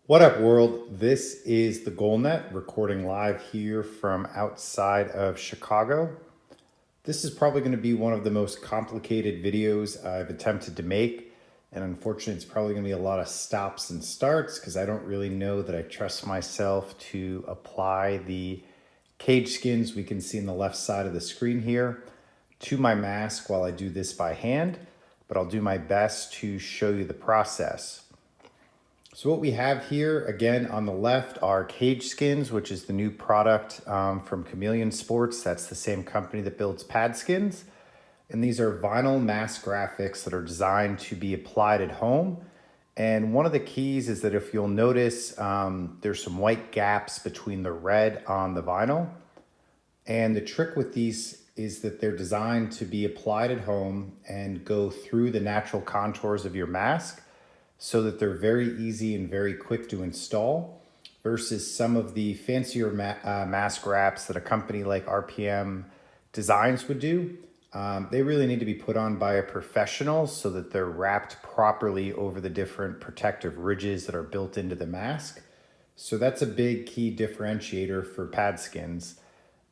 What up, world? This is the GoalNet recording live here from outside of Chicago. This is probably going to be one of the most complicated videos I've attempted to make, and unfortunately it's probably going to be a lot of stops and starts because I don't really know that I trust myself to apply the cage skins we can see on the left side of the screen here to my mask while I do this by hand, but I'll do my best to show you the process. So what we have here, again, on the left are cage skins, which is the new product from Chameleon Sports. That's the same company that builds pad skins. And these are vinyl mask graphics that are designed to be applied at home. And one of the keys is that if you'll notice, there's some white gaps between the red on the vinyl. And the trick with these is that they're designed to be applied at home and go through the natural contours of your mask, so that they're very easy and very quick to install versus some of the fancier mask wraps that a company like RPM Designs would do. They really need to be put on by a professional so that they're wrapped properly over the different protective ridges that are built into the mask. So that's a big key differentiator for pad skins.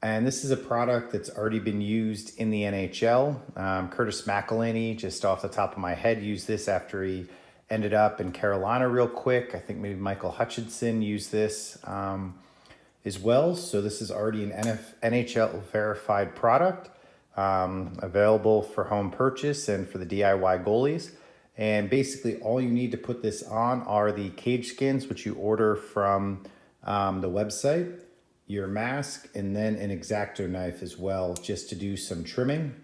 And this is a product that's already been used in the NHL. Curtis McElhinney, just off the top of my head, used this after he ended up in Carolina real quick. I think maybe Michael Hutchinson used this as well. So this is already an NHL verified product, available for home purchase and for the DIY goalies. And basically all you need to put this on are the cage skins, which you order from the website, your mask, and then an X-Acto knife as well, just to do some trimming.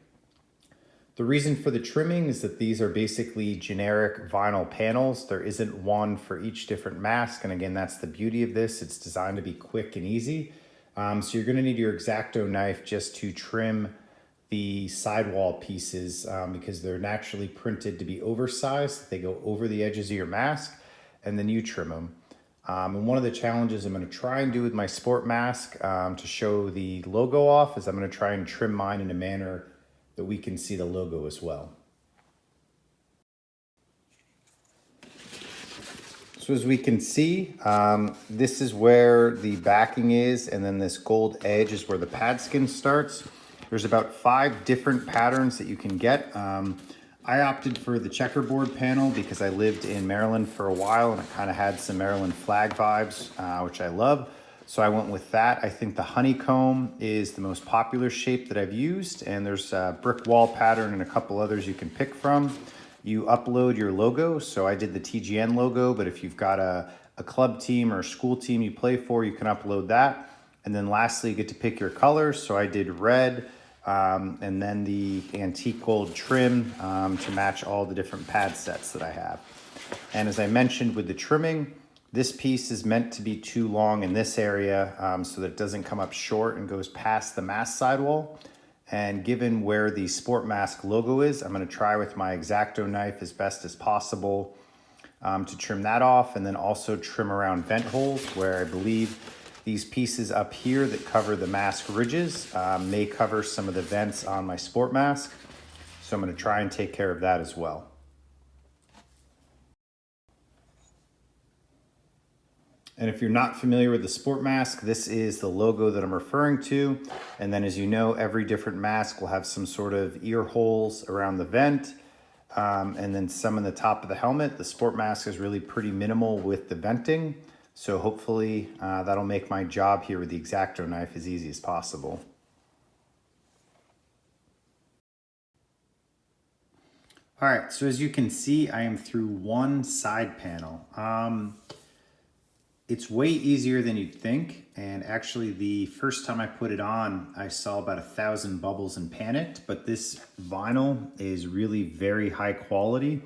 The reason for the trimming is that these are basically generic vinyl panels. There isn't one for each different mask. And again, that's the beauty of this. It's designed to be quick and easy. So you're gonna need your X-Acto knife just to trim the sidewall pieces because they're naturally printed to be oversized. They go over the edges of your mask and then you trim them. And one of the challenges I'm gonna try and do with my sport mask to show the logo off is I'm gonna try and trim mine in a manner that we can see the logo as well. So as we can see, this is where the backing is, and then this gold edge is where the pad skin starts. There's about 5 different patterns that you can get. I opted for the checkerboard panel because I lived in Maryland for a while and it kind of had some Maryland flag vibes, which I love. So I went with that. I think the honeycomb is the most popular shape that I've used, and there's a brick wall pattern and a couple others you can pick from. You upload your logo. So I did the TGN logo, but if you've got a club team or a school team you play for, you can upload that. And then lastly, you get to pick your colors. So I did red, and then the antique gold trim to match all the different pad sets that I have. And as I mentioned with the trimming, this piece is meant to be too long in this area so that it doesn't come up short and goes past the mask sidewall. And given where the sport mask logo is, I'm gonna try with my X-Acto knife as best as possible to trim that off, and then also trim around vent holes where I believe these pieces up here that cover the mask ridges may cover some of the vents on my sport mask. So I'm gonna try and take care of that as well. And if you're not familiar with the sport mask, this is the logo that I'm referring to. And then as you know, every different mask will have some sort of ear holes around the vent, and then some in the top of the helmet. The sport mask is really pretty minimal with the venting. So hopefully that'll make my job here with the X-Acto knife as easy as possible. All right, so as you can see, I am through one side panel. It's way easier than you'd think. And actually the first time I put it on, I saw about 1,000 bubbles and panicked, but this vinyl is really very high quality.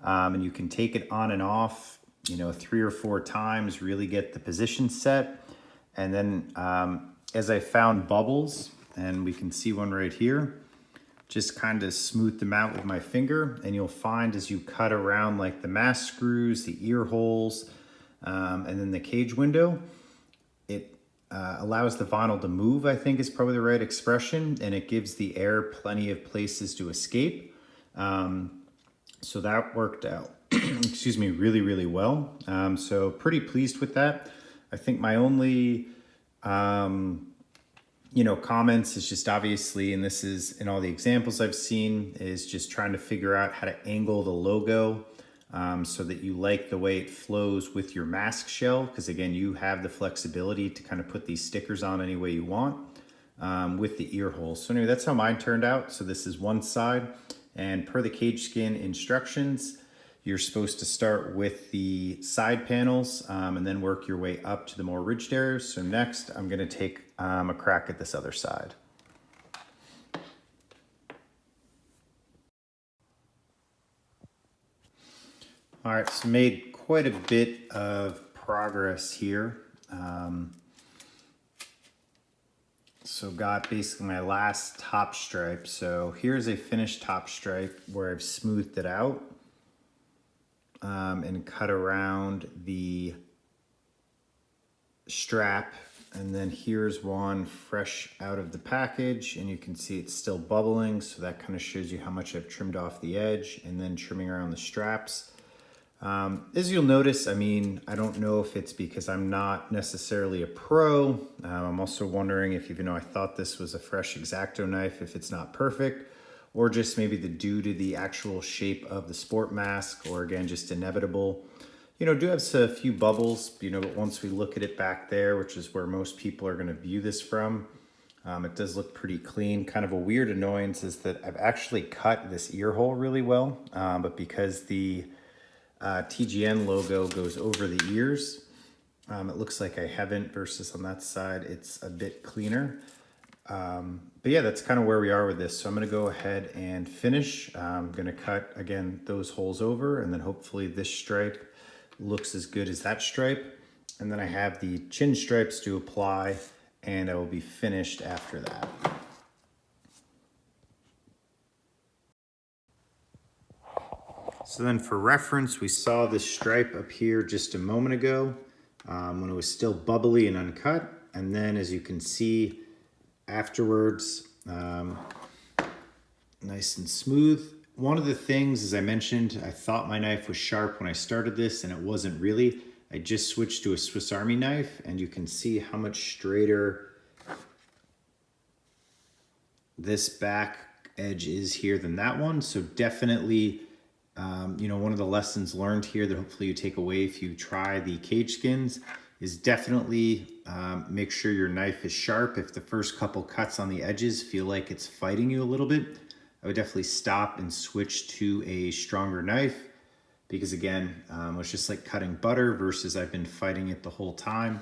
And you can take it on and off, 3 or 4 times, really get the position set. And then as I found bubbles, and we can see one right here, just kind of smooth them out with my finger. And you'll find as you cut around like the mask screws, the ear holes, and then the cage window, it allows the vinyl to move, I think is probably the right expression, and it gives the air plenty of places to escape. So that worked out. excuse me, really, really well. So pretty pleased with that. I think my only, comments is just obviously, and this is in all the examples I've seen, is just trying to figure out how to angle the logo so that you like the way it flows with your mask shell. Because again, you have the flexibility to kind of put these stickers on any way you want with the ear holes. So anyway, that's how mine turned out. So this is one side, and per the Cage Skin instructions, you're supposed to start with the side panels and then work your way up to the more ridged areas. So next, I'm gonna take a crack at this other side. All right, so made quite a bit of progress here. So got basically my last top stripe. So here's a finished top stripe where I've smoothed it out and cut around the strap. And then here's one fresh out of the package, and you can see it's still bubbling. So that kind of shows you how much I've trimmed off the edge, and then trimming around the straps. As you'll notice, I mean, I don't know if it's because I'm not necessarily a pro. I'm also wondering if, even though I thought this was a fresh X-Acto knife, if it's not perfect, or just maybe due to the actual shape of the sport mask, or again, just inevitable. Do have a few bubbles, but once we look at it back there, which is where most people are going to view this from, it does look pretty clean. Kind of a weird annoyance is that I've actually cut this ear hole really well, but because the TGN logo goes over the ears, it looks like I haven't, versus on that side, it's a bit cleaner. But yeah, that's kind of where we are with this. So I'm going to go ahead and finish. I'm going to cut, again, those holes over, and then hopefully this stripe looks as good as that stripe. And then I have the chin stripes to apply, and I will be finished after that. So then for reference, we saw this stripe up here just a moment ago when it was still bubbly and uncut. And then as you can see afterwards, nice and smooth. One of the things, as I mentioned, I thought my knife was sharp when I started this, and it wasn't really. I just switched to a Swiss Army knife, and you can see how much straighter this back edge is here than that one. So definitely, one of the lessons learned here that hopefully you take away if you try the Cage Skins is definitely make sure your knife is sharp. If the first couple cuts on the edges feel like it's fighting you a little bit, I would definitely stop and switch to a stronger knife, because again, it's just like cutting butter versus I've been fighting it the whole time.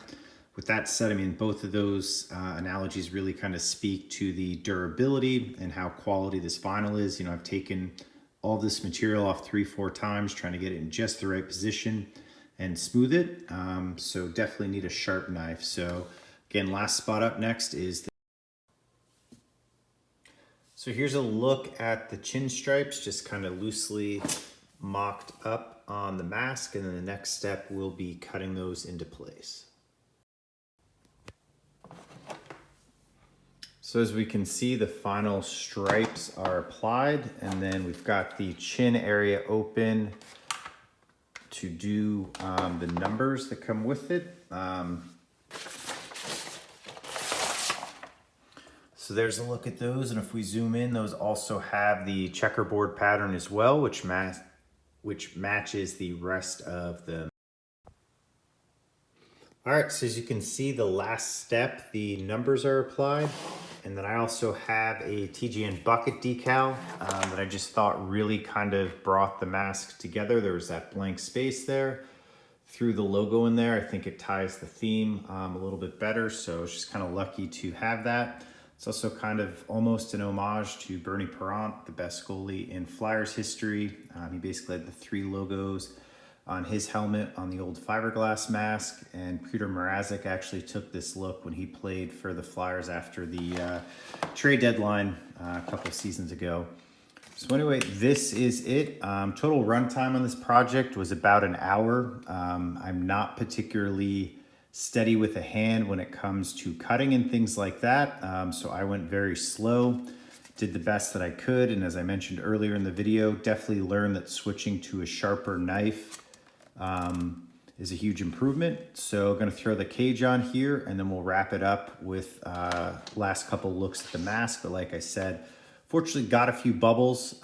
With that said, I mean, both of those analogies really kind of speak to the durability and how quality this vinyl is. I've taken all this material off 3-4 times trying to get it in just the right position and smooth it. So definitely need a sharp knife. So again, last spot up next is so here's a look at the chin stripes, just kind of loosely mocked up on the mask, and then the next step will be cutting those into place. So as we can see, the final stripes are applied, and then we've got the chin area open to do the numbers that come with it. So there's a look at those, and if we zoom in, those also have the checkerboard pattern as well, which matches the rest of the. All right, so as you can see, the last step, the numbers are applied, and then I also have a TGN bucket decal that I just thought really kind of brought the mask together. There was that blank space there. Through the logo in there, I think it ties the theme a little bit better, so I was just kind of lucky to have that. It's also kind of almost an homage to Bernie Parent, the best goalie in Flyers history. He basically had the 3 logos on his helmet on the old fiberglass mask, and Peter Mrazek actually took this look when he played for the Flyers after the trade deadline a couple seasons ago. So anyway, this is it. Total runtime on this project was about an hour. I'm not particularly steady with a hand when it comes to cutting and things like that. So I went very slow. did the best that I could. And as I mentioned earlier in the video, definitely learned that switching to a sharper knife is a huge improvement. So I'm gonna throw the cage on here and then we'll wrap it up with last couple looks at the mask. But like I said, fortunately got a few bubbles,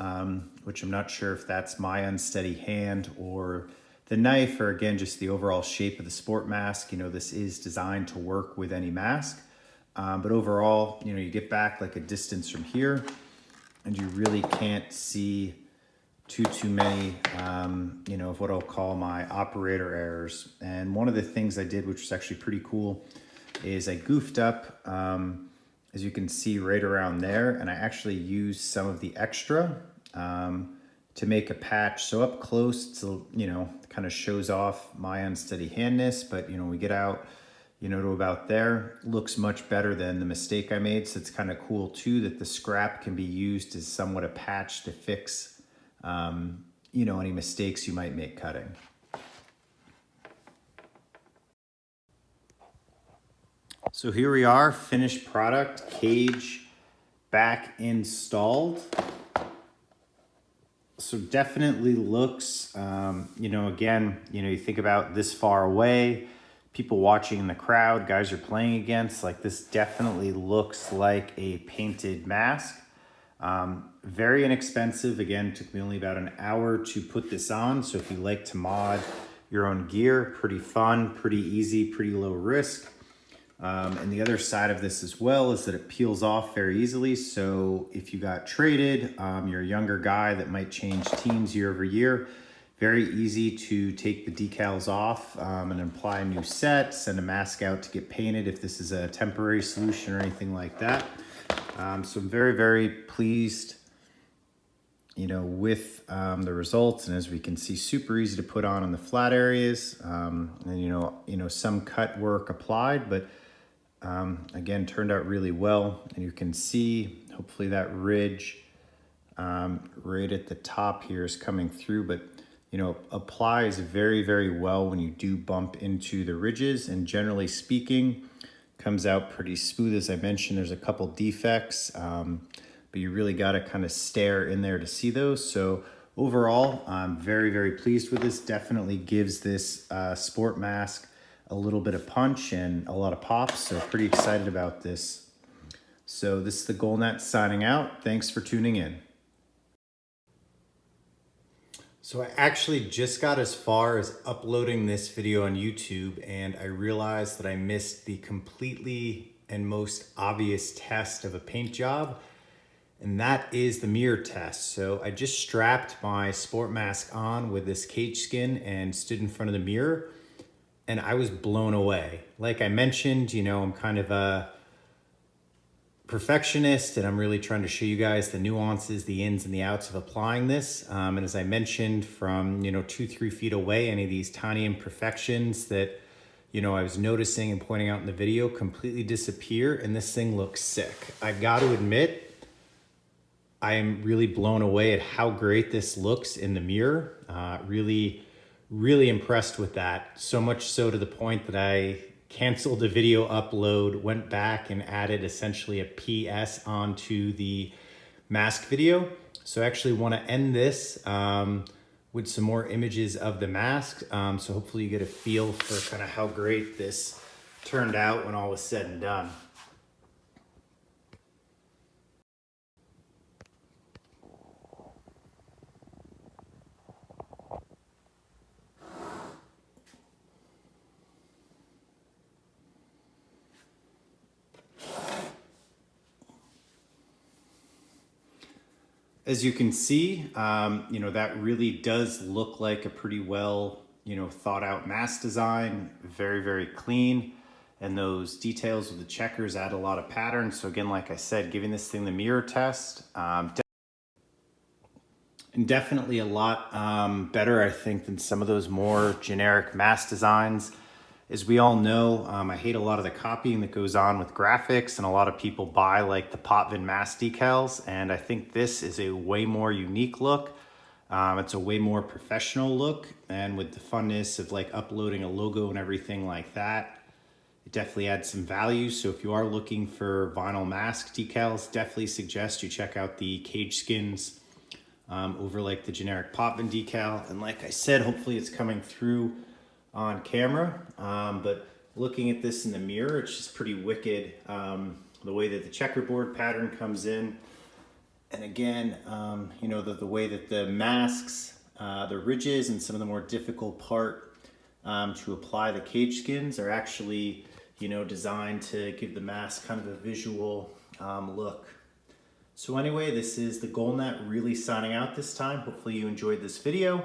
which I'm not sure if that's my unsteady hand or the knife, or again, just the overall shape of the sport mask. You know, this is designed to work with any mask. But overall, you know, you get back like a distance from here and you really can't see too many, you know, of what I'll call my operator errors. And one of the things I did, which was actually pretty cool, is I goofed up, as you can see right around there, and I actually used some of the extra to make a patch. So up close to, you know, kind of shows off my unsteady handness, but you know, we get out, you know, to about there, looks much better than the mistake I made. So it's kind of cool too that the scrap can be used as somewhat a patch to fix you know, any mistakes you might make cutting. So here we are, finished product, cage back installed. So definitely looks, you know, again, you know, you think about this far away, people watching in the crowd, guys are playing against, like this definitely looks like a painted mask. Very inexpensive. Again, took me only about an hour to put this on. So if you like to mod your own gear, pretty fun, pretty easy, pretty low risk. And the other side of this as well is that it peels off very easily. So if you got traded, you're a younger guy that might change teams year over year, very easy to take the decals off and apply a new set, send a mask out to get painted if this is a temporary solution or anything like that. So I'm very, very pleased, you know, with the results. And as we can see, super easy to put on the flat areas. And you know, some cut work applied, but again, turned out really well. And you can see, hopefully that ridge right at the top here is coming through, but you know, applies very, very well when you do bump into the ridges, and generally speaking, comes out pretty smooth. As I mentioned, there's a couple defects, but you really got to kind of stare in there to see those. So overall, I'm very, very pleased with this. Definitely gives this sport mask a little bit of punch and a lot of pop. So pretty excited about this. So this is the GoalNet signing out. Thanks for tuning in. So I actually just got as far as uploading this video on YouTube, and I realized that I missed the completely and most obvious test of a paint job, and that is the mirror test. So I just strapped my sport mask on with this cage skin and stood in front of the mirror, and I was blown away. Like I mentioned, you know, I'm kind of a perfectionist, and I'm really trying to show you guys the nuances, the ins and the outs of applying this. And as I mentioned, from, you know, 2-3 feet away, any of these tiny imperfections that, you know, I was noticing and pointing out in the video completely disappear, and this thing looks sick. I got to admit, I am really blown away at how great this looks in the mirror. Really, really impressed with that. So much so to the point that I canceled the video upload, went back and added essentially a PS onto the mask video. So I actually want to end this with some more images of the mask. So hopefully you get a feel for kind of how great this turned out when all was said and done. As you can see, you know, that really does look like a pretty well, you know, thought out mask design, very, very clean. And those details with the checkers add a lot of pattern. So again, like I said, giving this thing the mirror test, and definitely a lot better, I think, than some of those more generic mask designs. As we all know, I hate a lot of the copying that goes on with graphics, and a lot of people buy like the Potvin mask decals, and I think this is a way more unique look. It's a way more professional look, and with the funness of like uploading a logo and everything like that, it definitely adds some value. So if you are looking for vinyl mask decals, definitely suggest you check out the Cage Skinz over like the generic Potvin decal. And like I said, hopefully it's coming through on camera, but looking at this in the mirror, it's just pretty wicked. The way that the checkerboard pattern comes in. And again, you know, the way that the masks, the ridges and some of the more difficult part to apply the cage skins are actually, you know, designed to give the mask kind of a visual look. So anyway, this is the GoalNet really signing out this time. Hopefully you enjoyed this video.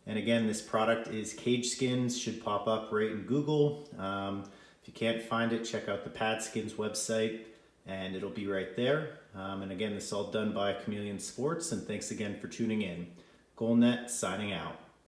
And again, this product is Cage Skinz, should pop up right in Google. If you can't find it, check out the Pad Skinz website and it'll be right there. And again, this is all done by Chameleon Sports, and thanks again for tuning in. GoalNet signing out.